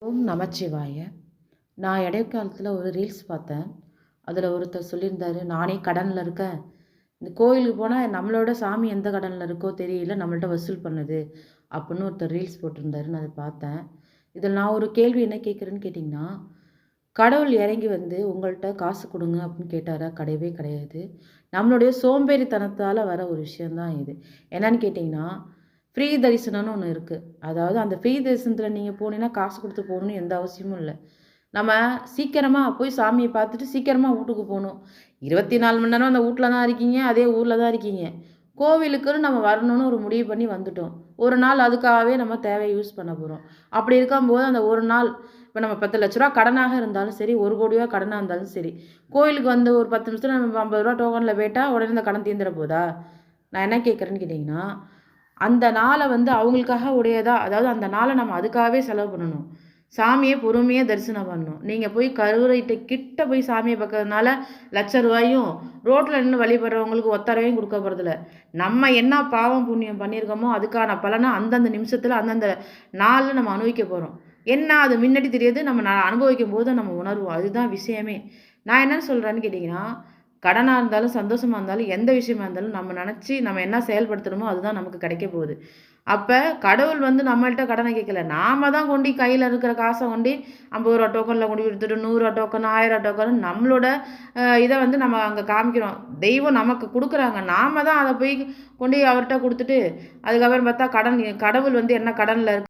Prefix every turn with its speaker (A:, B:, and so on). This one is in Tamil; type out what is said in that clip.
A: ஓம் நமச்சிவாய. நான் இடைக்காலத்தில் ஒரு ரீல்ஸ் பார்த்தேன். அதில் ஒருத்தர் சொல்லியிருந்தாரு, நானே கடனில் இருக்கேன். இந்த கோயிலுக்கு போனால் நம்மளோட சாமி எந்த கடனில் இருக்கோ தெரியல, நம்மள்ட்ட வசூல் பண்ணுது அப்படின்னு ஒருத்தர் ரீல்ஸ் போட்டிருந்தாரு. நான் அதை பார்த்தேன். இதில் நான் ஒரு கேள்வி என்ன கேட்குறேன்னு கேட்டிங்கன்னா, கடவுள் இறங்கி வந்து உங்கள்கிட்ட காசு கொடுங்க அப்படின்னு கேட்டாரா? கிடையவே கிடையாது. நம்மளுடைய சோம்பேறித்தனத்தால் வர ஒரு விஷயந்தான் இது. என்னன்னு கேட்டிங்கன்னா, ஃப்ரீ தரிசனம்னு ஒன்று இருக்குது. அதாவது அந்த ஃப்ரீ தரிசனத்தில் நீங்கள் போனீங்கன்னா காசு கொடுத்து போகணுன்னு எந்த அவசியமும் இல்லை. நம்ம சீக்கிரமாக போய் சாமியை பார்த்துட்டு சீக்கிரமாக வீட்டுக்கு போகணும். 24 மணி நேரம் அந்த வீட்ல தான் இருக்கீங்க, அதே ஊரில் தான் இருக்கீங்க. கோவிலுக்குன்னு நம்ம வரணும்னு ஒரு முடிவு பண்ணி வந்துட்டோம். ஒரு நாள் அதுக்காகவே நம்ம தேவையை யூஸ் பண்ண போகிறோம். அப்படி இருக்கும்போது அந்த ஒரு நாள் இப்போ நம்ம 10 லட்ச ரூபா கடனாக இருந்தாலும் சரி, 1 கோடி ரூபா கடனாக இருந்தாலும் சரி, கோயிலுக்கு வந்து ஒரு 10 நிமிஷத்துல நம்ம 50 ரூபா டோக்கனில் போயிட்டா உடனே இந்த கடன் தீர்ந்துட போதா? நான் என்ன கேட்குறேன்னு கேட்டிங்கன்னா, அந்த நாளை வந்து அவங்களுக்காக உடையதா, அதாவது அந்த நாளை நம்ம அதுக்காகவே செலவு பண்ணணும். சாமியை பொறுமையாக தரிசனம் பண்ணணும். நீங்கள் போய் கருவறைட்ட கிட்ட போய் சாமியை பார்க்கறதுனால ரூ. 1,00,000 ரோட்டில் நின்று வழிபடுறவங்களுக்கு ஒத்தரவையும் கொடுக்க போகிறதில்ல. நம்ம என்ன பாவம் புண்ணியம் பண்ணியிருக்கோமோ அதுக்கான பலனை அந்தந்த நிமிஷத்தில் அந்தந்த நாளில் நம்ம அனுபவிக்க போகிறோம். என்ன அது முன்னாடி தெரியாது, நம்ம அனுபவிக்கும் போது நம்ம உணர்வோம். அதுதான் விஷயமே. நான் என்ன சொல்கிறேன்னு கேட்டிங்கன்னா, கடனாக இருந்தாலும் சந்தோஷமாக இருந்தாலும் எந்த விஷயமா இருந்தாலும் நம்ம நினச்சி நம்ம என்ன செயல்படுத்துகிறோமோ அதுதான் நமக்கு கிடைக்க போகுது. அப்போ கடவுள் வந்து நம்மள்ட்ட கடனை கேட்கல. நாம தான் கொண்டு கையில் இருக்கிற காசை கொண்டு ரூ. 50 டோக்கனில் கொண்டு கொடுத்துட்டு ரூ. 100 டோக்கன், ரூ. 1000 டோக்கன் நம்மளோட இதை வந்து நம்ம அங்கே காமிக்கிறோம். தெய்வம் நமக்கு கொடுக்குறாங்க. நாம தான் அதை போய் கொண்டு அவர்கிட்ட கொடுத்துட்டு அதுக்கப்புறம் பார்த்தா கடவுள் வந்து என்ன கடனில் இருக்கு